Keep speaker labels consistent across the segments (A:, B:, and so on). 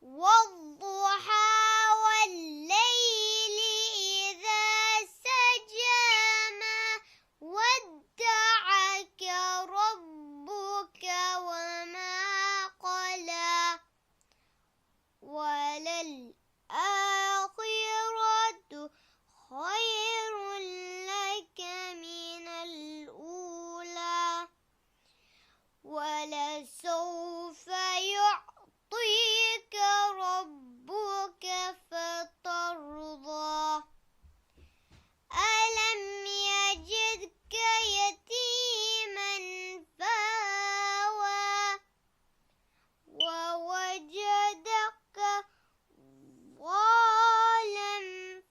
A: والضحى والليل إذا سجى ما ودعك ربك وما قلى وللآخرة خير لك من الأولى ولسوف يعطيك ربك فترضى ألم يجدك يتيما فآوى ووجدك ضالا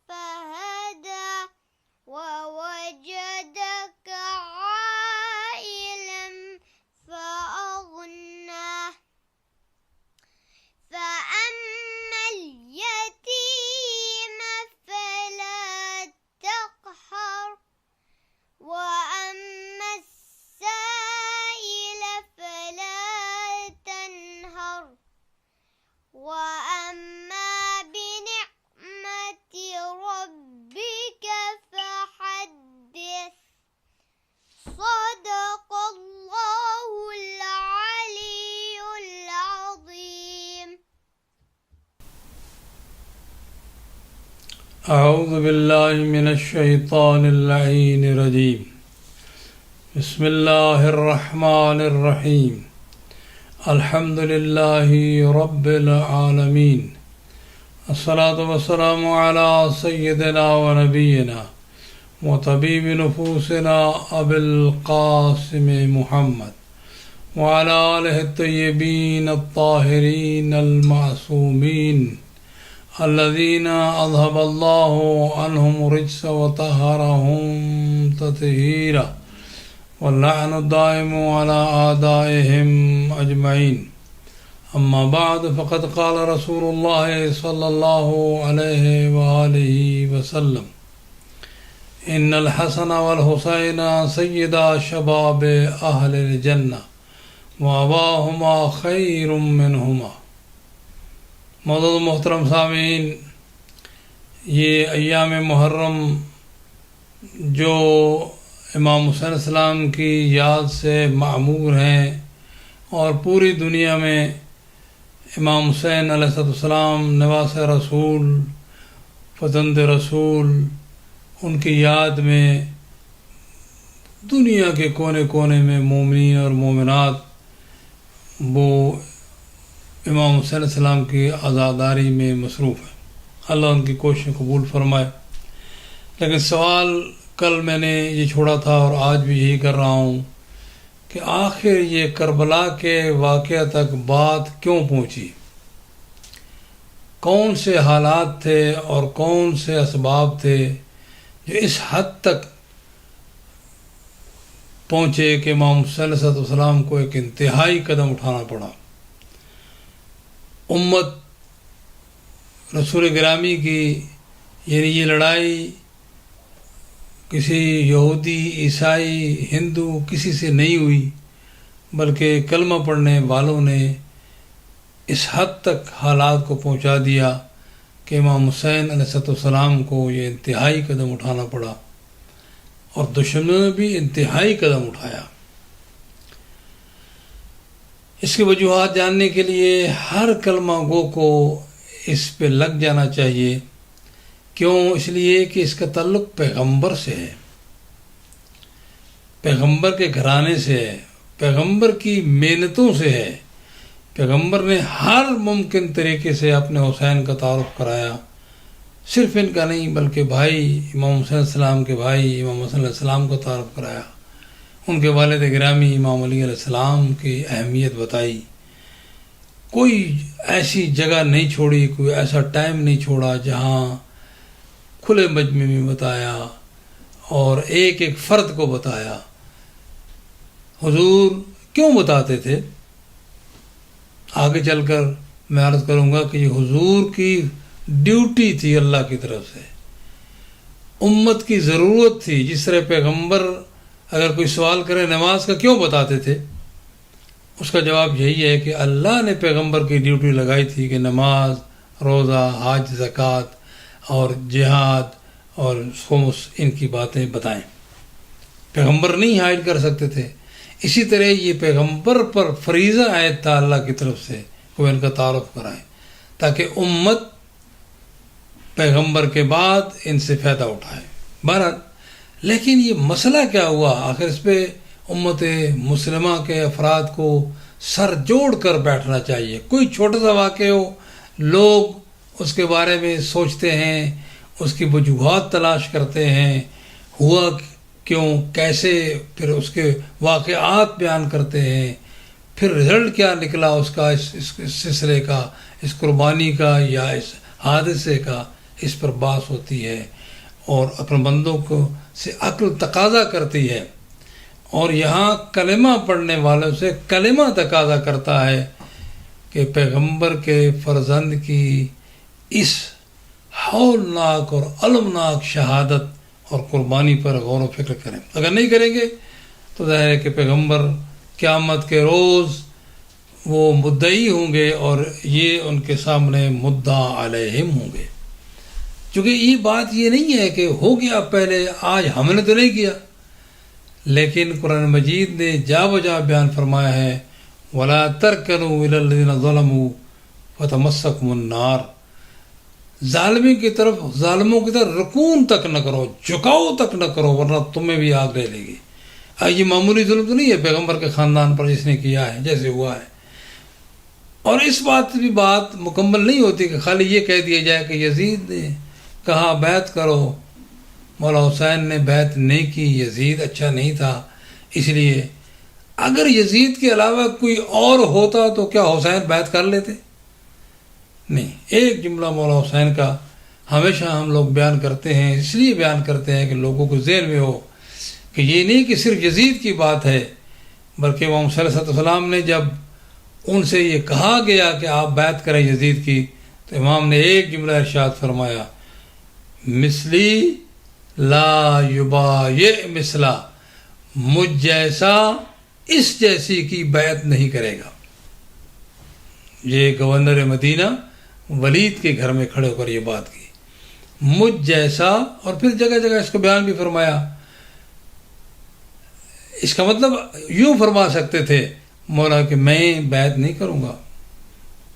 A: فهدى ووجدك عائلا فأغنى فأما اليتيم فلا تقهر وأما السائل فلا تنهر وأما بنعمة ربك فحدث صدق الله العلي العظيم.
B: أعوذ بالله من الشيطان اللعين الرجيم. بسم الله الرحمن الرحيم. الحمد لله رب العالمين. الصلاة والسلام على سيدنا ونبينا وطبيب نفوسنا أبي القاسم محمد وعلى آله الطيبين الطاهرين المعصومين الذين أذهب الله عنهم الرجس وطهرهم تطهيرا واللعن الدائم على أعدائهم أجمعين. أما بعد فقد قال رسول الله صلى الله عليه وآله وسلم إن الحسن والحسين سيدا شباب أهل الجنة وأباهما خير منهما. معزز محترم سامعین، یہ ایام محرم جو امام حسین علیہ السلام کی یاد سے معمور ہیں اور پوری دنیا میں امام حسین علیہ السلام نواس رسول فرزند رسول ان کی یاد میں دنیا کے کونے کونے میں مومنین اور مومنات وہ امام حسین علیہ السلام کی عزاداری میں مصروف ہیں. اللہ ان کی کوششیں قبول فرمائے. لیکن سوال کل میں نے یہ چھوڑا تھا اور آج بھی یہی کر رہا ہوں کہ آخر یہ کربلا کے واقعہ تک بات کیوں پہنچی؟ کون سے حالات تھے اور کون سے اسباب تھے جو اس حد تک پہنچے کہ امام حسین علیہ السلام کو ایک انتہائی قدم اٹھانا پڑا؟ امت رسول گرامی کی یعنی یہ لڑائی کسی یہودی، عیسائی، ہندو کسی سے نہیں ہوئی، بلکہ کلمہ پڑھنے والوں نے اس حد تک حالات کو پہنچا دیا کہ امام حسین علیہ السلام کو یہ انتہائی قدم اٹھانا پڑا اور دشمنوں نے بھی انتہائی قدم اٹھایا. اس کی وجوہات جاننے کے لیے ہر کلمہ گو کو اس پہ لگ جانا چاہیے. کیوں؟ اس لیے کہ اس کا تعلق پیغمبر سے ہے، پیغمبر کے گھرانے سے ہے، پیغمبر کی محنتوں سے ہے. پیغمبر نے ہر ممکن طریقے سے اپنے حسین کا تعارف کرایا، صرف ان کا نہیں بلکہ بھائی امام حسین علیہ السلام کے بھائی امام حسن علیہ السلام کا تعارف کرایا، ان کے والد گرامی امام علی علیہ السلام کی اہمیت بتائی. کوئی ایسی جگہ نہیں چھوڑی، کوئی ایسا ٹائم نہیں چھوڑا جہاں کھلے مجمع میں بتایا اور ایک ایک فرد کو بتایا. حضور کیوں بتاتے تھے؟ آگے چل کر میں عرض کروں گا کہ یہ حضور کی ڈیوٹی تھی اللہ کی طرف سے، امت کی ضرورت تھی. جس طرح پیغمبر اگر کوئی سوال کرے نماز کا کیوں بتاتے تھے؟ اس کا جواب یہی ہے کہ اللہ نے پیغمبر کی ڈیوٹی لگائی تھی کہ نماز، روزہ، حج، زکوٰۃ اور جہاد اور خمس ان کی باتیں بتائیں. پیغمبر نہیں حائل کر سکتے تھے. اسی طرح یہ پیغمبر پر فریضہ عائد تھا اللہ کی طرف سے وہ ان کا تعارف کرائیں تاکہ امت پیغمبر کے بعد ان سے فائدہ اٹھائے. بہرحال لیکن یہ مسئلہ کیا ہوا؟ آخر اس پہ امت مسلمہ کے افراد کو سر جوڑ کر بیٹھنا چاہیے. کوئی چھوٹا سا واقعہ ہو، لوگ اس کے بارے میں سوچتے ہیں، اس کی وجوہات تلاش کرتے ہیں، ہوا کیوں، کیسے، پھر اس کے واقعات بیان کرتے ہیں، پھر رزلٹ کیا نکلا اس کا، اس سلسلے کا، اس قربانی کا یا اس حادثے کا، اس پر بحث ہوتی ہے اور اپنے بندوں کو سے عقل تقاضا کرتی ہے. اور یہاں کلمہ پڑھنے والوں سے کلمہ تقاضا کرتا ہے کہ پیغمبر کے فرزند کی اس ہولناک اور المناک شہادت اور قربانی پر غور و فکر کریں. اگر نہیں کریں گے تو ظاہر ہے کہ پیغمبر قیامت کے روز وہ مدعی ہوں گے اور یہ ان کے سامنے مدعا علیہم ہوں گے. چونکہ یہ بات یہ نہیں ہے کہ ہو گیا پہلے، آج ہم نے تو نہیں کیا، لیکن قرآن مجید نے جا بجا بیان فرمایا ہے وَلَا تَرْكَنُوا إِلَى الَّذِينَ ظَلَمُوا فَتَمَسَّكُمُ النَّارُ. ظالموں کی طرف رکون تک نہ کرو، جھکاؤ تک نہ کرو، ورنہ تمہیں بھی آگ لے لے گی. یہ معمولی ظلم تو نہیں ہے پیغمبر کے خاندان پر جس نے کیا ہے جیسے ہوا ہے. اور اس بات بھی بات مکمل نہیں ہوتی کہ خالی یہ کہہ دیا جائے کہ یزید نے کہا بیعت کرو، مولا حسین نے بیعت نہیں کی، یزید اچھا نہیں تھا اس لیے. اگر یزید کے علاوہ کوئی اور ہوتا تو کیا حسین بیعت کر لیتے؟ نہیں. ایک جملہ مولا حسین کا ہمیشہ ہم لوگ بیان کرتے ہیں، اس لیے بیان کرتے ہیں کہ لوگوں کو ذہن میں ہو کہ یہ نہیں کہ صرف یزید کی بات ہے، بلکہ امام صلی اللہ علیہ وسلم نے جب ان سے یہ کہا گیا کہ آپ بیعت کریں یزید کی تو امام نے ایک جملہ ارشاد فرمایا مثلی لا یبایع مثلا، مجھ جیسا اس جیسی کی بیعت نہیں کرے گا. یہ گورنر مدینہ ولید کے گھر میں کھڑے ہو کر یہ بات کی، مجھ جیسا. اور پھر جگہ جگہ اس کو بیان بھی فرمایا. اس کا مطلب یوں فرما سکتے تھے مولا کہ میں بیعت نہیں کروں گا،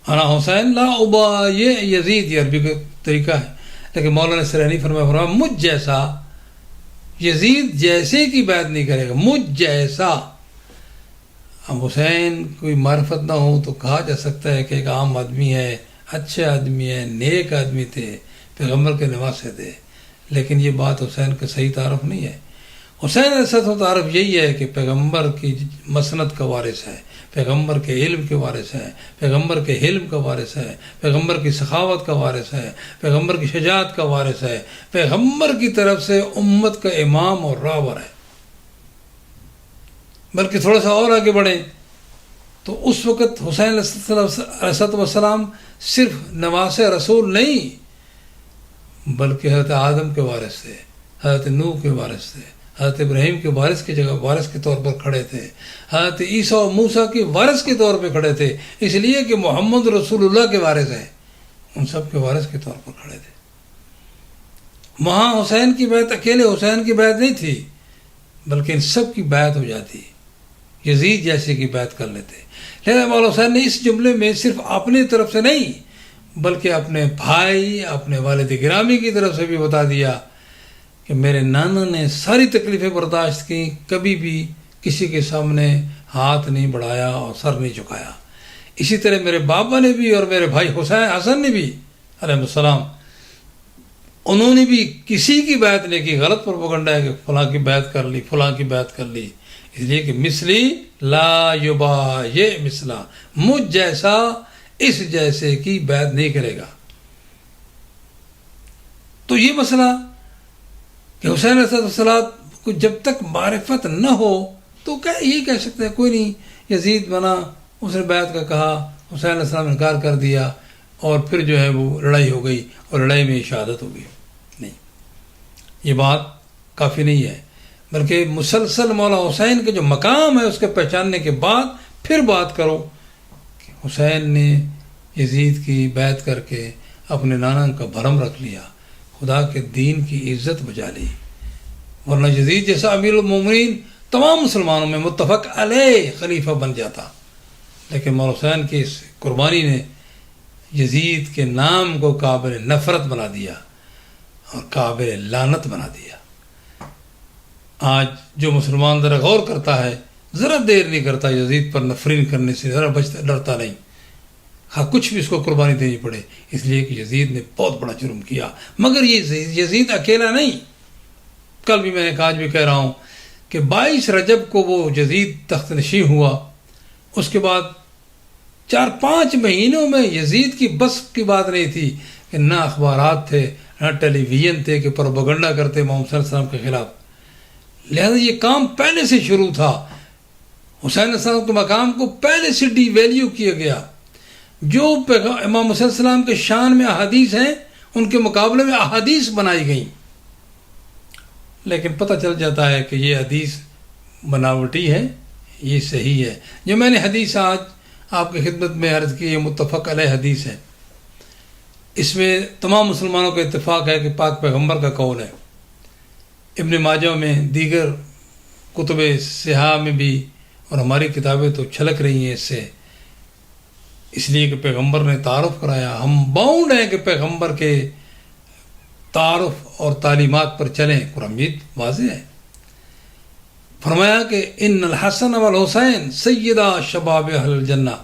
B: انا حسین لا ابایع یزید، یہ عربی کا طریقہ ہے، لیکن مولا نے سرح نہیں فرمایا مجھ جیسا، یزید جیسے کی بیعت نہیں کرے گا، مجھ جیسا. اب حسین کوئی معرفت نہ ہو تو کہا جا سکتا ہے کہ ایک عام آدمی ہے، اچھے آدمی ہے، نیک آدمی تھے، پیغمبر کے نواسے تھے، لیکن یہ بات حسین کا صحیح تعارف نہیں ہے. حسین ایسا تو تعارف یہی ہے کہ پیغمبر کی مسند کا وارث ہے، پیغمبر کے علم کے وارث ہے، پیغمبر کے حلم کا وارث ہے، پیغمبر کی سخاوت کا وارث ہے، پیغمبر کی شجاعت کا وارث ہے، پیغمبر کی طرف سے امت کا امام اور راہبر ہے. بلکہ تھوڑا سا اور آگے بڑھیں تو اس وقت حسین علیہ السلام صرف نواسے رسول نہیں بلکہ حضرت آدم کے وارث تھے، حضرت نوح کے وارث تھے، حضرت ابراہیم کے وارث کی جگہ وارث کے طور پر کھڑے تھے، حضرت عیسیٰ و موسیٰ کے وارث کے طور پہ کھڑے تھے، اس لیے کہ محمد رسول اللہ کے وارث ہیں، ان سب کے وارث کے طور پر کھڑے تھے. وہاں حسین کی بیعت اکیلے حسین کی بیعت نہیں تھی بلکہ ان سب کی بیعت ہو جاتی، یزید جیسے کی بیعت کر لیتے. لہذا مولا حسین نے اس جملے میں صرف اپنی طرف سے نہیں بلکہ اپنے بھائی، اپنے والد گرامی کی طرف سے بھی بتا دیا کہ میرے نانا نے ساری تکلیفیں برداشت کی، کبھی بھی کسی کے سامنے ہاتھ نہیں بڑھایا اور سر نہیں جھکایا. اسی طرح میرے بابا نے بھی اور میرے بھائی حسن نے بھی علیہ السلام، انہوں نے بھی کسی کی بیعت نہیں کی. غلط پروپیگنڈا ہے کہ فلاں کی بیعت کر لی، فلاں کی بیعت کر لی، اس لیے کہ مثلی لا یبایع مثلا، مجھ جیسا اس جیسے کی بیعت نہیں کرے گا. تو یہ مسئلہ کہ حسین علیہ السلام کو جب تک معرفت نہ ہو تو یہ کہہ سکتے ہیں کوئی نہیں، یزید بنا، اس نے بیعت کا کہا، حسین علیہ السلام نے انکار کر دیا اور پھر جو ہے وہ لڑائی ہو گئی اور لڑائی میں شہادت ہو گئی. نہیں، یہ بات کافی نہیں ہے، بلکہ مسلسل مولا حسین کے جو مقام ہے اس کے پہچاننے کے بعد پھر بات کرو کہ حسین نے یزید کی بیعت کر کے اپنے نانا کا بھرم رکھ لیا، خدا کے دین کی عزت بجا لی، ورنہ یزید جیسا امیر المومنین تمام مسلمانوں میں متفق علیہ خلیفہ بن جاتا، لیکن مولا حسین کی اس قربانی نے یزید کے نام کو قابل نفرت بنا دیا اور قابل لعنت بنا دیا۔ آج جو مسلمان ذرا غور کرتا ہے، ذرا دیر نہیں کرتا یزید پر نفرین کرنے سے، ذرا بچتا ڈرتا نہیں، ہاں کچھ بھی اس کو قربانی دینی پڑے، اس لیے کہ یزید نے بہت بڑا جرم کیا۔ مگر یہ یزید اکیلا نہیں، کل بھی میں نے آج بھی کہہ رہا ہوں کہ 22 رجب کو وہ یزید تخت نشین ہوا، اس کے بعد 4-5 مہینوں میں یزید کی بس کی بات نہیں تھی کہ نہ اخبارات تھے نہ ٹیلی ویژن تھے کہ پروپیگنڈا کرتے محمد صلی اللہ علیہ وسلم کے خلاف، لہذا یہ کام پہلے سے شروع تھا۔ حسین علیہ السلام کے مقام کو پہلے سے ڈی ویلیو کیا گیا۔ جو امام حسین علیہ السلام کے شان میں احادیث ہیں ان کے مقابلے میں احادیث بنائی گئیں، لیکن پتہ چل جاتا ہے کہ یہ حدیث بناوٹی ہے، یہ صحیح ہے۔ جو میں نے حدیث آج آپ کی خدمت میں عرض کی، یہ متفق علیہ حدیث ہے، اس میں تمام مسلمانوں کا اتفاق ہے کہ پاک پیغمبر کا قول ہے۔ ابن ماجہ میں، دیگر کتب صحاح میں بھی، اور ہماری کتابیں تو چھلک رہی ہیں اس سے، اس لیے کہ پیغمبر نے تعارف کرایا، ہم باؤنڈ ہیں کہ پیغمبر کے تعارف اور تعلیمات پر چلیں۔ قرآن مجید واضح ہے، فرمایا کہ ان الحسن والحسین سیدہ شباب اہل الجنہ،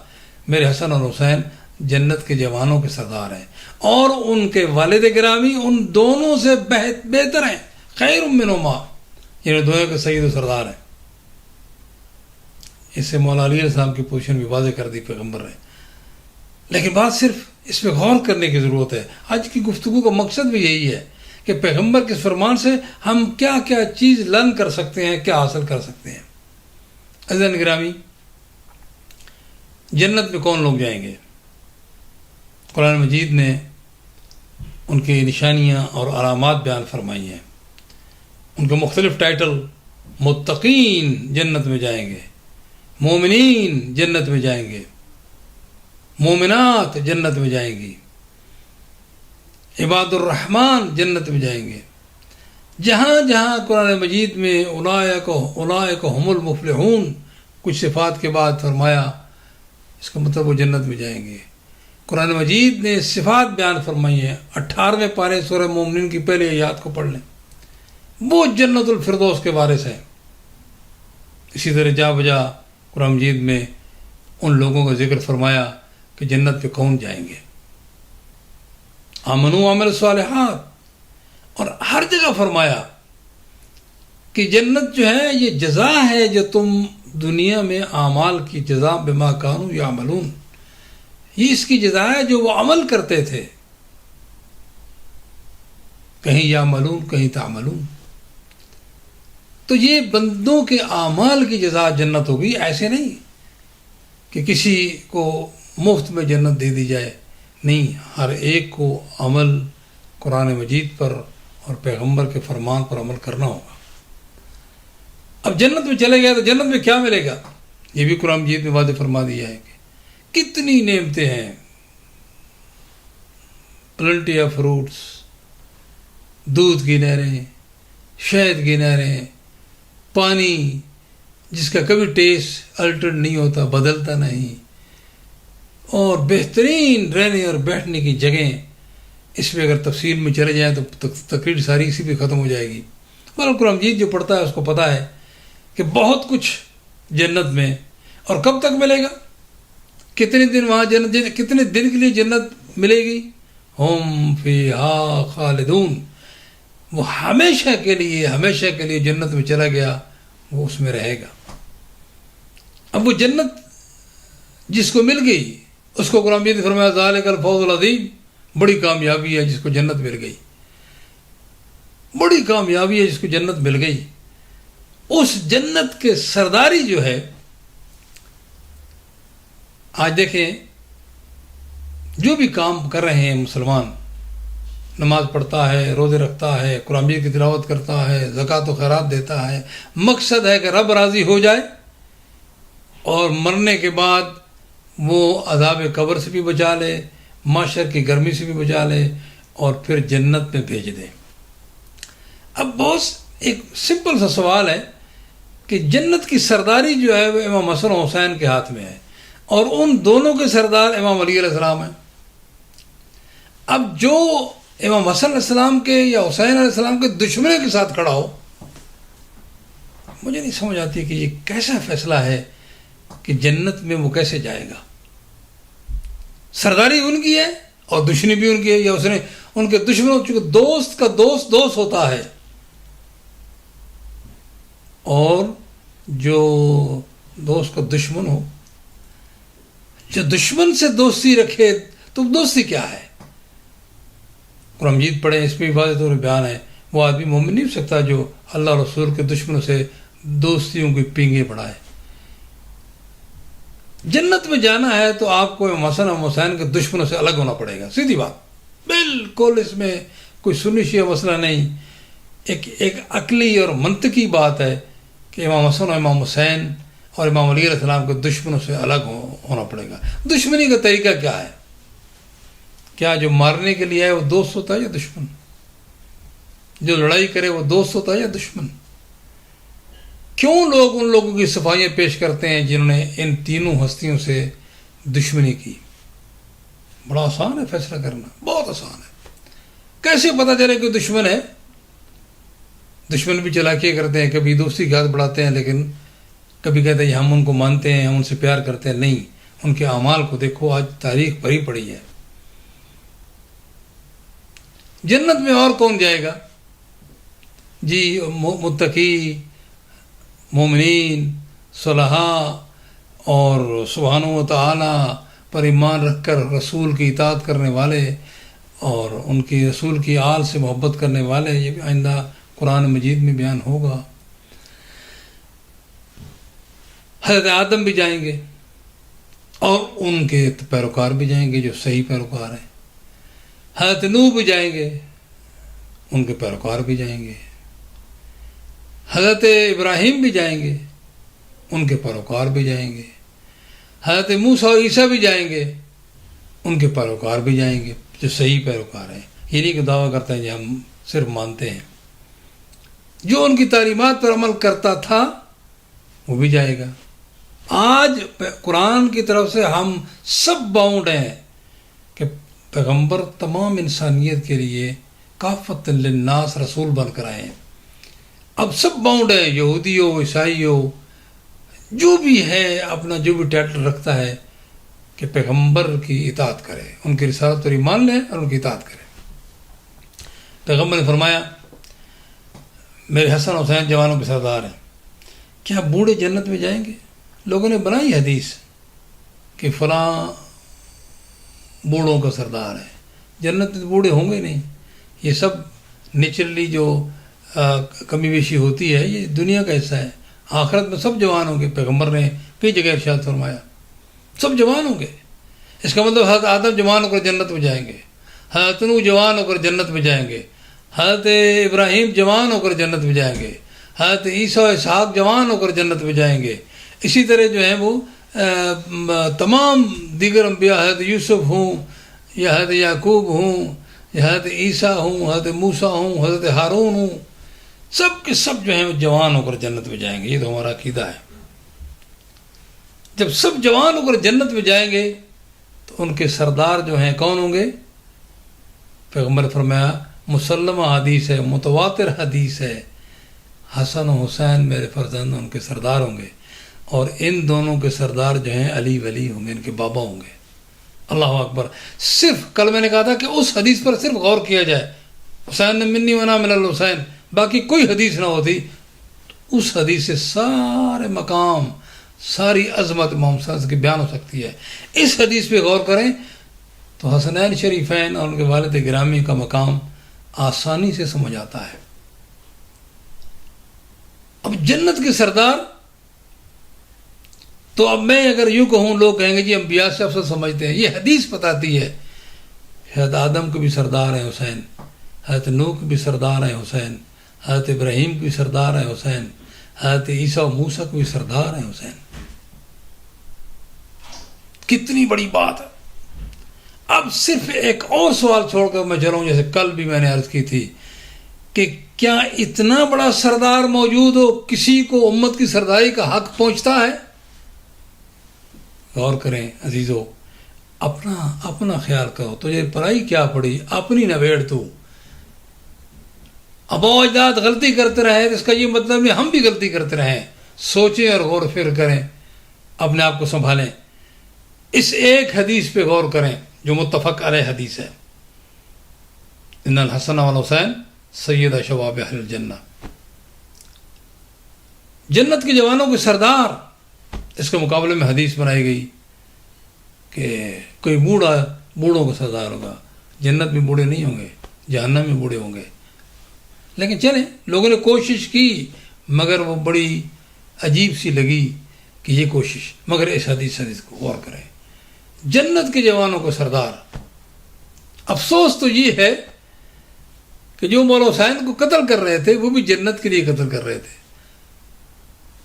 B: میرے حسن اور حسین جنت کے جوانوں کے سردار ہیں، اور ان کے والد گرامی ان دونوں سے بہتر ہیں، خیر منہما، یہ دونوں کے سید و سردار ہیں۔ اس سے مولا علی علیہ السلام کی پوزیشن بھی واضح کر دی پیغمبر نے، لیکن بات صرف اس پہ غور کرنے کی ضرورت ہے۔ آج کی گفتگو کا مقصد بھی یہی ہے کہ پیغمبر کے فرمان سے ہم کیا کیا چیز لرن کر سکتے ہیں، کیا حاصل کر سکتے ہیں۔ عزیزان گرامی، جنت میں کون لوگ جائیں گے؟ قرآن مجید نے ان کی نشانیاں اور علامات بیان فرمائی ہیں، ان کے مختلف ٹائٹل۔ متقین جنت میں جائیں گے، مومنین جنت میں جائیں گے، مومنات جنت میں جائیں گی، عباد الرحمن جنت میں جائیں گے۔ جہاں جہاں قرآن مجید میں اولئک هم المفلحون کچھ صفات کے بعد فرمایا، اس کا مطلب وہ جنت میں جائیں گے۔ قرآن مجید نے صفات بیان فرمائی ہیں، 18ویں پارے سورہ مومنین کی پہلے آیات کو پڑھ لیں، وہ جنت الفردوس کے وارث ہیں۔ اسی طرح جا بجا قرآن مجید میں ان لوگوں کا ذکر فرمایا کہ جنت پہ کون جائیں گے، آمنوا وعملوا الصالحات، اور ہر جگہ فرمایا کہ جنت جو ہے یہ جزا ہے جو تم دنیا میں اعمال کی جزا بما کانوا یعملون، یہ اس کی جزا ہے جو وہ عمل کرتے تھے، کہیں یعملون کہیں تعملون۔ تو یہ بندوں کے اعمال کی جزا جنت ہوگی، ایسے نہیں کہ کسی کو مفت میں جنت دے دی جائے، نہیں، ہر ایک کو عمل قرآن مجید پر اور پیغمبر کے فرمان پر عمل کرنا ہوگا۔ اب جنت میں چلے گئے تو جنت میں کیا ملے گا، یہ بھی قرآن مجید میں واضح فرما دیا ہے کہ کتنی نعمتیں ہیں، پلنٹی آف فروٹس، دودھ کی نہریں، شہد کی نہریں، پانی جس کا کبھی ٹیسٹ الٹر نہیں ہوتا، بدلتا نہیں، اور بہترین رہنے اور بیٹھنے کی جگہیں۔ اس میں اگر تفصیل میں چلے جائیں تو تقریر ساری اسی پہ ختم ہو جائے گی، مگر قرآن مجید جو پڑھتا ہے اس کو پتہ ہے کہ بہت کچھ جنت میں، اور کب تک ملے گا، کتنے دن وہاں جنت، کتنے دن کے لیے جنت ملے گی، ہم فیہا خالدون، وہ ہمیشہ کے لیے جنت میں چلا گیا، وہ اس میں رہے گا۔ اب وہ جنت جس کو مل گئی اس کو قرآن مجید نے فرمایا ذالک الفوز العظیم، بڑی کامیابی ہے جس کو جنت مل گئی، بڑی کامیابی ہے جس کو جنت مل گئی۔ اس جنت کے سرداری جو ہے، آج دیکھیں جو بھی کام کر رہے ہیں مسلمان، نماز پڑھتا ہے، روزے رکھتا ہے، قرآن مجید کی تلاوت کرتا ہے، زکوٰۃ و خیرات دیتا ہے، مقصد ہے کہ رب راضی ہو جائے اور مرنے کے بعد وہ عذاب قبر سے بھی بچا لے، معاشر کی گرمی سے بھی بچا لے، اور پھر جنت میں بھیج دے۔ اب بہت ایک سمپل سا سوال ہے کہ جنت کی سرداری جو ہے وہ امام حسن و حسین کے ہاتھ میں ہے، اور ان دونوں کے سردار امام علی علیہ السلام ہیں۔ اب جو امام حسن علیہ السلام کے یا حسین علیہ السلام کے دشمنوں کے ساتھ کھڑا ہو، مجھے نہیں سمجھ آتی کہ یہ کیسا فیصلہ ہے کہ جنت میں وہ کیسے جائے گا۔ سرداری ان کی ہے اور دشمنی بھی ان کی ہے، یا اس نے ان کے دشمنوں، چونکہ دوست کا دوست دوست ہوتا ہے، اور جو دوست کا دشمن ہو، جو دشمن سے دوستی رکھے تو دوستی کیا ہے؟ قرآن مجید پڑھیں، اس میں واضح طور پر بیان ہے، وہ آدمی مومن نہیں ہو سکتا جو اللہ رسول کے دشمنوں سے دوستیوں کی پینگیں بڑھائے۔ جنت میں جانا ہے تو آپ کو امام حسن اور حسین کے دشمنوں سے الگ ہونا پڑے گا، سیدھی بات، بالکل اس میں کوئی سنی شیعہ مسئلہ نہیں۔ ایک عقلی اور منطقی بات ہے کہ امام حسن اور امام حسین اور امام علی علیہ السلام کے دشمنوں سے الگ ہونا پڑے گا۔ دشمنی کا طریقہ کیا ہے؟ کیا جو مارنے کے لیے ہے وہ دوست ہوتا ہے یا دشمن؟ جو لڑائی کرے وہ دوست ہوتا ہے یا دشمن؟ کیوں لوگ ان لوگوں کی صفائیاں پیش کرتے ہیں جنہوں نے ان تینوں ہستیوں سے دشمنی کی؟ بڑا آسان ہے فیصلہ کرنا، بہت آسان ہے۔ کیسے پتہ چلے کہ دشمن ہے؟ دشمن بھی چلاکیاں کرتے ہیں، کبھی دوستی کا ہاتھ بڑھاتے ہیں، لیکن کبھی کہتے ہیں ہم ان کو مانتے ہیں، ہم ان سے پیار کرتے ہیں۔ نہیں، ان کے اعمال کو دیکھو، آج تاریخ بھری پڑی ہے۔ جنت میں اور کون جائے گا؟ جی متقی، مومنین، صلحاء اور سبحانہ و تعالی پر ایمان رکھ کر رسول کی اطاعت کرنے والے اور ان کی رسول کی آل سے محبت کرنے والے۔ یہ بھی آئندہ قرآن مجید میں بیان ہوگا۔ حضرت آدم بھی جائیں گے اور ان کے پیروکار بھی جائیں گے جو صحیح پیروکار ہیں۔ حضرت نوح بھی جائیں گے، ان کے پیروکار بھی جائیں گے۔ حضرت ابراہیم بھی جائیں گے، ان کے پیروکار بھی جائیں گے۔ حضرت موسیٰ و عیسیٰ بھی جائیں گے، ان کے پیروکار بھی جائیں گے جو صحیح پیروکار ہیں۔ یہ نہیں کہ دعویٰ کرتے ہیں کہ ہم صرف مانتے ہیں۔ جو ان کی تعلیمات پر عمل کرتا تھا وہ بھی جائے گا۔ آج قرآن کی طرف سے ہم سب باؤنڈ ہیں کہ پیغمبر تمام انسانیت کے لیے کافۃ للناس رسول بن کر آئے ہیں۔ اب سب باؤنڈ ہیں، یہودی ہو، عیسائی ہو، جو بھی ہے، اپنا جو بھی ٹائٹل رکھتا ہے کہ پیغمبر کی اطاعت کرے، ان کی رسالت پر ایمان لے اور ان کی اطاعت کرے۔ پیغمبر نے فرمایا میرے حسن حسین جوانوں کے سردار ہیں۔ کیا بوڑھے جنت میں جائیں گے؟ لوگوں نے بنائی حدیث کہ فلاں بوڑھوں کا سردار ہے۔ جنت میں بوڑھے ہوں گے نہیں، یہ سب نیچرلی جو کمی بیشی ہوتی ہے یہ دنیا کا حصہ ہے۔ آخرت میں سب جوان ہوں گے۔ پیغمبر نے کئی جگہ ارشاد فرمایا سب جوان ہوں گے۔ اس کا مطلب حضرت آدم جوان ہو کر جنت میں جائیں گے، حضرت نوح جوان ہو کر جنت میں جائیں گے، حضرت ابراہیم جوان ہو کر جنت میں جائیں گے، حضرت عیسیٰ و اسحاق جوان ہو کر جنت میں جائیں گے۔ اسی طرح جو ہیں وہ تمام دیگر انبیاء، حضرت یوسف ہوں یا حضرت یعقوب ہوں یا حضرت عیسیٰ ہوں، حضرت موسیٰ ہوں، حضرت ہارون ہوں، سب کے سب جو ہیں وہ جوان ہو کر جنت میں جائیں گے۔ یہ تو ہمارا عقیدہ ہے۔ جب سب جوان ہو کر جنت میں جائیں گے تو ان کے سردار جو ہیں کون ہوں گے؟ پیغمبر نے فرمایا مسلمہ حدیث ہے، متواتر حدیث ہے، حسن و حسین میرے فرزند ان کے سردار ہوں گے، اور ان دونوں کے سردار جو ہیں علی ولی ہوں گے، ان کے بابا ہوں گے۔ اللہ اکبر۔ صرف کل میں نے کہا تھا کہ اس حدیث پر صرف غور کیا جائے، حسین منی ونا من الحسین، باقی کوئی حدیث نہ ہوتی، اس حدیث سے سارے مقام، ساری عظمت امام صاحب کی بیان ہو سکتی ہے۔ اس حدیث پہ غور کریں تو حسنین شریفین اور ان کے والد گرامی کا مقام آسانی سے سمجھ آتا ہے۔ اب جنت کے سردار تو اب میں اگر یوں کہوں، لوگ کہیں گے جی انبیاء سے افضل سمجھتے ہیں۔ یہ حدیث بتاتی ہے حضرت آدم کے بھی سردار ہیں حسین، حضرت نوح کے بھی سردار ہیں حسین، حضرت ابراہیم کے بھی سردار ہیں حسین، حضرت عیسیٰ و موسیٰ کے بھی سردار ہیں حسین۔ کتنی بڑی بات ہے. اب صرف ایک اور سوال چھوڑ کر میں چلوں، جیسے کل بھی میں نے عرض کی تھی کہ کیا اتنا بڑا سردار موجود ہو کسی کو امت کی سرداری کا حق پہنچتا ہے؟ غور کریں عزیزو، اپنا خیال کرو. تجھے پرائی کیا پڑی، اپنی نبیڑ تو. ابا و اجداد غلطی کرتے رہے، اس کا یہ مطلب نہیں ہم بھی غلطی کرتے رہیں. سوچیں اور غور و فکر کریں، اپنے آپ کو سنبھالیں. اس ایک حدیث پہ غور کریں جو متفق علیہ حدیث ہے، ان الحسن والحسین سید شباب اہل الجنہ، جنت کے جوانوں کے سردار. اس کے مقابلے میں حدیث بنائی گئی کہ کوئی بوڑھوں کا سردار ہوگا. جنت میں بوڑھے نہیں ہوں گے، جہنم میں بوڑھے ہوں گے. لیکن چلیں، لوگوں نے کوشش کی مگر وہ بڑی عجیب سی لگی کہ یہ کوشش. مگر اس حدیث کو غور کریں، جنت کے جوانوں کو سردار. افسوس تو یہ ہے کہ جو مولا حسین کو قتل کر رہے تھے وہ بھی جنت کے لیے قتل کر رہے تھے.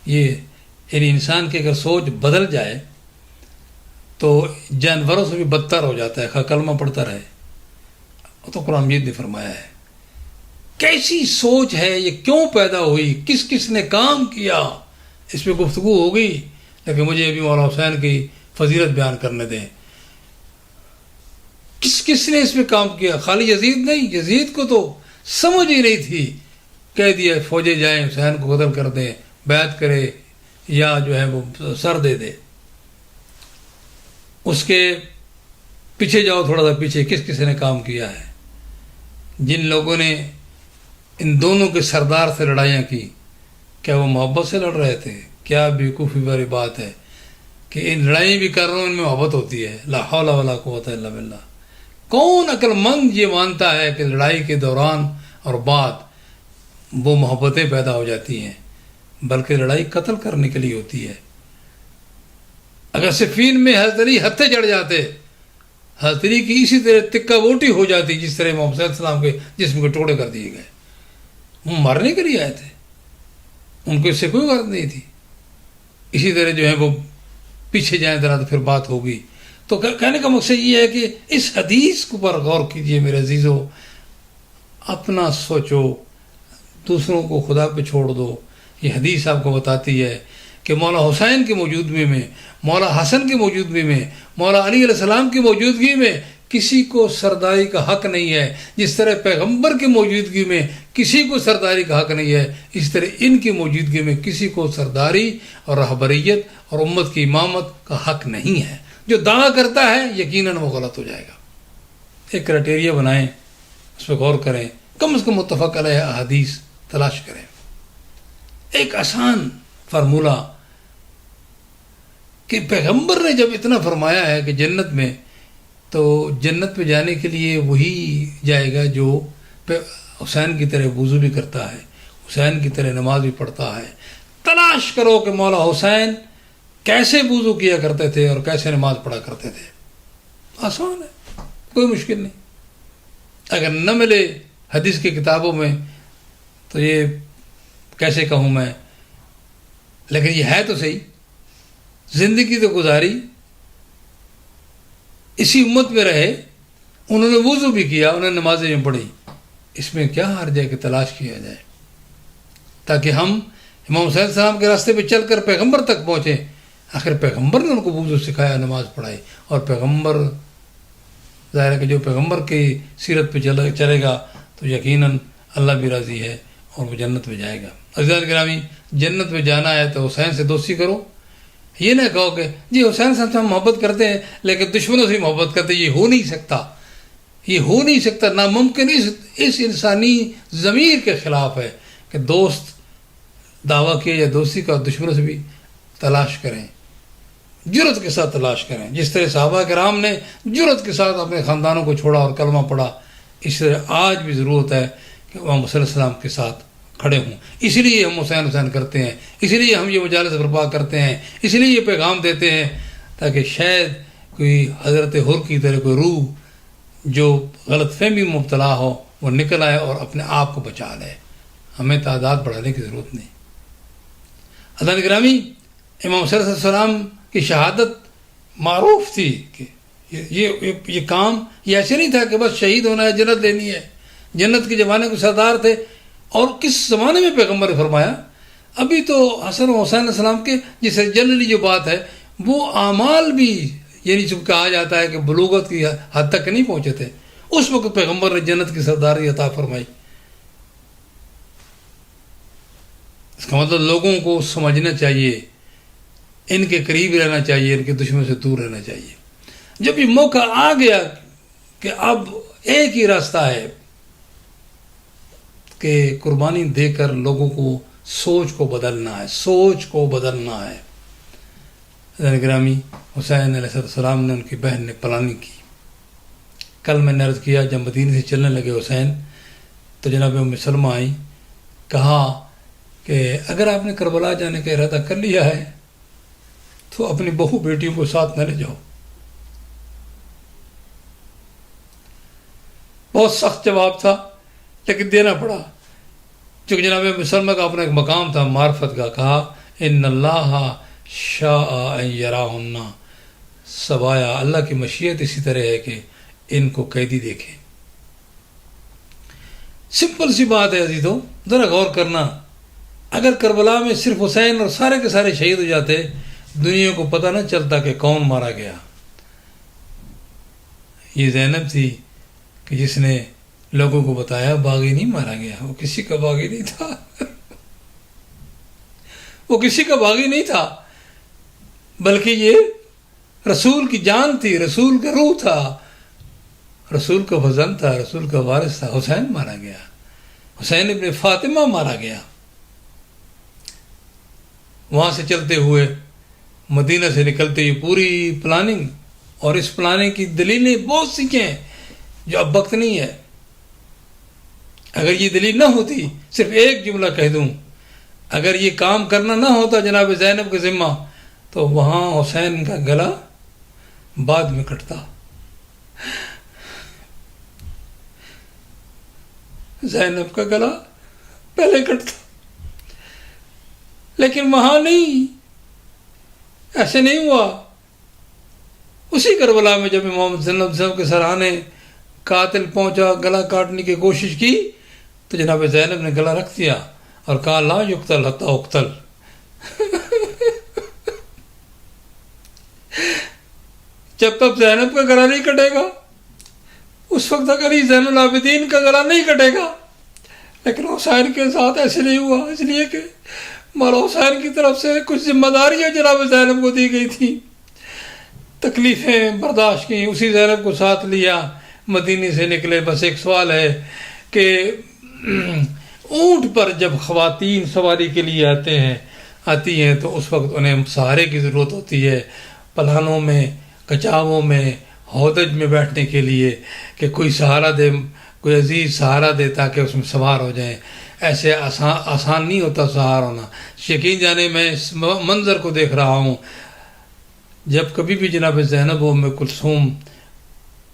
B: یہ یعنی انسان کی اگر سوچ بدل جائے تو جانوروں سے بھی بدتر ہو جاتا ہے. کلمہ پڑھتا رہے تو قرآن مجید نے فرمایا ہے. کیسی سوچ ہے یہ، کیوں پیدا ہوئی، کس کس نے کام کیا، اس پہ گفتگو ہوگی. لیکن مجھے ابھی مولا حسین کی فضیلت بیان کرنے دیں. کس نے اس پہ کام کیا؟ خالی یزید نہیں، یزید کو تو سمجھ ہی نہیں تھی. کہہ دیا فوجیں جائیں حسین کو قتل کر دیں، بیعت کرے یا جو ہے وہ سر دے دے. اس کے پیچھے جاؤ تھوڑا سا پیچھے، کس نے کام کیا ہے؟ جن لوگوں نے ان دونوں کے سردار سے لڑائیاں کی، کیا وہ محبت سے لڑ رہے تھے؟ کیا بیوقوفی والی بات ہے کہ ان لڑائی بھی کر رہے ہیں ان میں محبت ہوتی ہے. لا حول ولا قوت الا باللہ. کون عقل مند یہ مانتا ہے کہ لڑائی کے دوران اور بعد وہ محبتیں پیدا ہو جاتی ہیں؟ بلکہ لڑائی قتل کرنے کے لیے ہوتی ہے. اگر صفین میں حضرت علی ہتھے چڑھ جاتے، حضرت علی کی اسی طرح تکہ بوٹی ہو جاتی جس طرح محمد صلی اللہ علیہ وسلم کے جسم کے ٹکڑے کر دیے گئے. وہ مرنے کے لیے آئے تھے، ان کو اس سے کوئی غرض نہیں تھی. اسی طرح جو ہے وہ پیچھے جائیں ذرا تو پھر بات ہوگی. تو کہنے کا مقصد یہ ہے کہ اس حدیث کو پر غور کیجئے میرے عزیزو، اپنا سوچو، دوسروں کو خدا پہ چھوڑ دو. یہ حدیث آپ کو بتاتی ہے کہ مولا حسین کی موجودگی میں، مولا حسن کی موجودگی میں، مولا علی علیہ السلام کی موجودگی میں کسی کو سرداری کا حق نہیں ہے. جس طرح پیغمبر کی موجودگی میں کسی کو سرداری کا حق نہیں ہے، اس طرح ان کی موجودگی میں کسی کو سرداری اور رہبریت اور امت کی امامت کا حق نہیں ہے. جو دعویٰ کرتا ہے یقیناً وہ غلط ہو جائے گا. ایک کرائٹیریا بنائیں، اس پہ غور کریں، کم از کم متفق علیہ احادیث تلاش کریں. ایک آسان فارمولہ کہ پیغمبر نے جب اتنا فرمایا ہے کہ جنت میں، تو جنت میں جانے کے لیے وہی جائے گا جو حسین کی طرح وضو بھی کرتا ہے، حسین کی طرح نماز بھی پڑھتا ہے. تلاش کرو کہ مولا حسین کیسے وضو کیا کرتے تھے اور کیسے نماز پڑھا کرتے تھے. آسان ہے، کوئی مشکل نہیں. اگر نہ ملے حدیث کی کتابوں میں تو یہ کیسے کہوں میں، لیکن یہ ہے تو صحیح. زندگی تو گزاری، اسی امت میں رہے، انہوں نے وضو بھی کیا، انہوں نے نمازیں بھی پڑھی. اس میں کیا حرج ہے کہ تلاش کیا جائے تاکہ ہم امام حسین علیہ السلام کے راستے پہ چل کر پیغمبر تک پہنچیں. آخر پیغمبر نے ان کو وضو سکھایا، نماز پڑھائی. اور پیغمبر ظاہر ہے کہ جو پیغمبر کی سیرت پہ چلے گا تو یقیناً اللہ بھی راضی ہے اور وہ جنت میں جائے گا. عزیزان گرامی، جنت میں جانا ہے تو حسین سے دوستی کرو. یہ نہ کہو کہ جی حسین صاحب سے ہم محبت کرتے ہیں لیکن دشمنوں سے محبت کرتے ہیں. یہ ہو نہیں سکتا، یہ ہو نہیں سکتا، ناممکن. اس انسانی ضمیر کے خلاف ہے کہ دوست دعویٰ کیا یا دوستی کا دشمنوں سے بھی تلاش کریں، جرت کے ساتھ تلاش کریں. جس طرح صحابہ کرام نے جرت کے ساتھ اپنے خاندانوں کو چھوڑا اور کلمہ پڑھا، اس طرح آج بھی ضرورت ہے کہ محمد صلی اللہ علیہ وسلم کے ساتھ کھڑے ہوں. اس لیے ہم حسین کرتے ہیں، اس لیے ہم یہ مجالس برپا کرتے ہیں، اس لیے یہ پیغام دیتے ہیں تاکہ شاید کوئی حضرت حر کی طرح کوئی روح جو غلط فہمی مبتلا ہو وہ نکل آئے اور اپنے آپ کو بچا لے. ہمیں تعداد بڑھانے کی ضرورت نہیں. عزیزان گرامی، امام صلی اللہ علیہ وسلم کی شہادت معروف تھی کہ یہ کام یہ ایسے نہیں تھا کہ بس شہید ہونا ہے، جنت لینی ہے، جنت کے زمانے کے سردار تھے. اور کس زمانے میں پیغمبر نے فرمایا؟ ابھی تو حسن و حسین علیہ السلام کے جسے جنرلی جو بات ہے وہ اعمال بھی یعنی جب کہا جاتا ہے کہ بلوغت کی حد تک نہیں پہنچے تھے، اس وقت پیغمبر نے جنت کی سرداری عطا فرمائی. اس کا مطلب لوگوں کو سمجھنا چاہیے، ان کے قریب رہنا چاہیے، ان کے دشمن سے دور رہنا چاہیے. جب یہ موقع آ گیا کہ اب ایک ہی راستہ ہے کہ قربانی دے کر لوگوں کو سوچ کو بدلنا ہے، سوچ کو بدلنا ہے. حضرت گرامی حسین علیہ السلام نے ان کی بہن نے پلاننگ کی. کل میں نے عرض کیا جب مدینے سے چلنے لگے حسین تو جناب ام سلمہ آئی، کہا کہ اگر آپ نے کربلا جانے کا ارادہ کر لیا ہے تو اپنی بہو بیٹیوں کو ساتھ نہ لے جاؤ. بہت سخت جواب تھا لیکن دینا پڑا، چونکہ جناب ام سلمہ کا اپنا ایک مقام تھا معرفت کا. کہا ان اللہ شاء ان یراہن، سوایا اللہ کی مشیت اسی طرح ہے کہ ان کو قیدی دیکھیں. سمپل سی بات ہے عزیزو، ذرا غور کرنا. اگر کربلا میں صرف حسین اور سارے کے سارے شہید ہو جاتے دنیا کو پتہ نہ چلتا کہ کون مارا گیا. یہ زینب تھی کہ جس نے لوگوں کو بتایا باغی نہیں مارا گیا، وہ کسی کا باغی نہیں تھا وہ کسی کا باغی نہیں تھا، بلکہ یہ رسول کی جان تھی، رسول کا روح تھا، رسول کا وزن تھا، رسول کا وارث تھا. حسین مارا گیا، حسین ابن فاطمہ مارا گیا. وہاں سے چلتے ہوئے مدینہ سے نکلتے ہوئے پوری پلاننگ، اور اس پلاننگ کی دلیلیں بہت سی ہیں جو اب وقت نہیں ہے. اگر یہ دلیل نہ ہوتی، صرف ایک جملہ کہہ دوں، اگر یہ کام کرنا نہ ہوتا جناب زینب کے ذمہ تو وہاں حسین کا گلا بعد میں کٹتا. زینب کا گلا پہلے کٹتا، لیکن وہاں نہیں، ایسے نہیں ہوا. اسی کربلا میں جب امام زینب کے سرانے قاتل پہنچا، گلا کاٹنے کی کوشش کی تو جناب زینب نے گلا رکھ دیا اور کہا لا یقتل حتی اقتل. جب تک زینب کا گلا نہیں کٹے گا اس وقت تک علی زین العابدین کا گلا نہیں کٹے گا. لیکن حسین کے ساتھ ایسے نہیں ہوا، اس لیے کہ مولا حسین کی طرف سے کچھ ذمہ داریاں جناب زینب کو دی گئی تھی، تکلیفیں برداشت کی. اسی زینب کو ساتھ لیا، مدینے سے نکلے. بس ایک سوال ہے کہ اونٹ پر جب خواتین سواری کے لیے آتی ہیں تو اس وقت انہیں سہارے کی ضرورت ہوتی ہے، پلانوں میں، کچاووں میں، ہودج میں بیٹھنے کے لیے کہ کوئی سہارا دے، کوئی عزیز سہارا دے تاکہ اس میں سوار ہو جائیں. ایسے آسان نہیں ہوتا سہار ہونا. یقین جانے میں اس منظر کو دیکھ رہا ہوں، جب کبھی بھی جناب زینب و ام کلثوم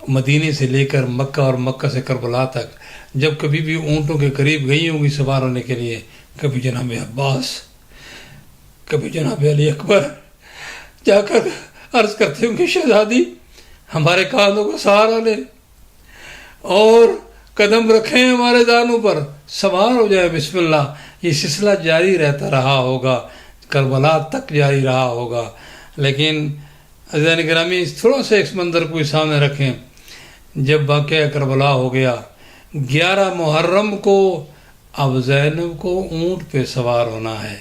B: مدینے سے لے کر مکہ اور مکہ سے کربلا تک جب کبھی بھی اونٹوں کے قریب گئی ہوں گی سوار ہونے کے لیے، کبھی جناب عباس، کبھی جناب علی اکبر جا کر عرض کرتے ہوں کہ شہزادی ہمارے کاندھوں کو سہارا لے اور قدم رکھیں ہمارے دانوں پر، سوار ہو جائے. بسم اللہ. یہ سلسلہ جاری رہتا رہا ہوگا، کربلا تک جاری رہا ہوگا. لیکن عزیزان گرامی تھوڑا سا اس منظر کو سامنے رکھیں. جب واقعہ کربلا ہو گیا 11 محرم کو، اب زینب کو اونٹ پہ سوار ہونا ہے،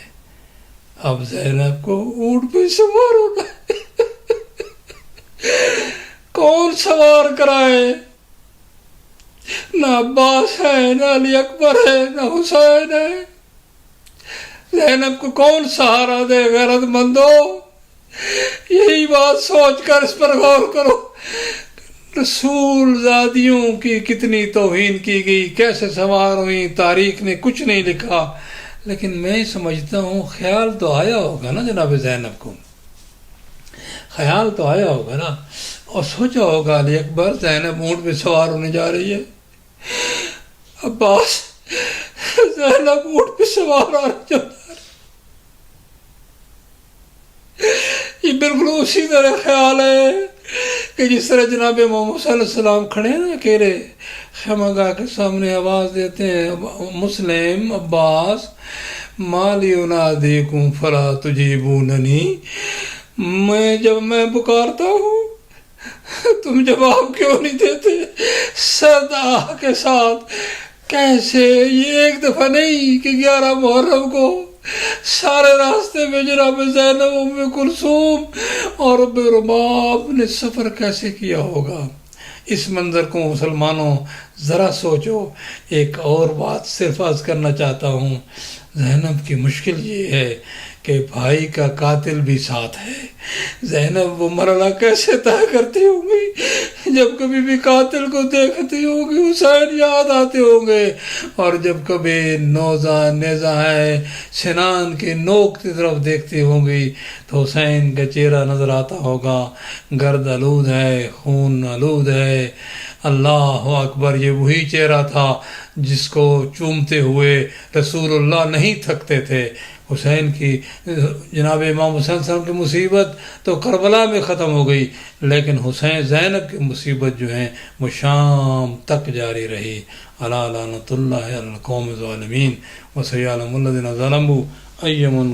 B: اب زینب کو اونٹ پہ سوار ہونا ہے. کون سوار کرائے؟ نہ عباس ہے، نہ علی اکبر ہے، نہ حسین ہے. زینب کو کون سہارا دے؟ غیرت مندو، یہی بات سوچ کر اس پر غور کرو. رسول زادیوں کی کتنی توہین کی گئی، کیسے سوار ہوئی، تاریخ نے کچھ نہیں لکھا. لیکن میں سمجھتا ہوں خیال تو آیا ہوگا نا جناب زینب کو، خیال تو آیا ہوگا نا، اور سوچا ہوگا علی اکبر زینب اونٹ پہ سوار ہونے جا رہی ہے، عباس زینب اونٹ پہ سوار ہونے جا رہی ہے. یہ بالکل اسی طرح خیال ہے کہ جس طرح جناب محمد صلی اللہ علیہ وسلم کھڑے ہیں نا اکیلے خیمہ گاہ کے سامنے آواز دیتے ہیں، مسلم عباس مالی انادیکم فلا تجیبوننی، جب میں پکارتا ہوں تم جواب کیوں نہیں دیتے؟ سرد آہ کے ساتھ کیسے؟ یہ ایک دفعہ نہیں کہ 11 محرم کو سارے راستے میں جناب زینب ام کلثوم اور اب رباب نے سفر کیسے کیا ہوگا؟ اس منظر کو مسلمانوں ذرا سوچو۔ ایک اور بات صرف عرض کرنا چاہتا ہوں، زینب کی مشکل یہ ہے کہ بھائی کا قاتل بھی ساتھ ہے۔ زینب وہ مرحلہ کیسے طے کرتی ہوں گی؟ جب کبھی بھی قاتل کو دیکھتی ہوں گی حسین یاد آتے ہوں گے، اور جب کبھی نیزہ ہے سنان کی نوک کی طرف دیکھتی ہوں گی تو حسین کا چہرہ نظر آتا ہوگا، گرد آلود ہے، خون آلود ہے۔ اللہ اکبر، یہ وہی چہرہ تھا جس کو چومتے ہوئے رسول اللہ نہیں تھکتے تھے۔ حسین کی جناب امام حسین صلی اللہ علیہ وسلم کی مصیبت تو کربلا میں ختم ہو گئی، لیکن حسین زینب کی مصیبت جو ہے وہ شام تک جاری رہی۔ الا لعنۃ اللہ علی القوم الظالمین وسیعلم الذین ظلموا ایم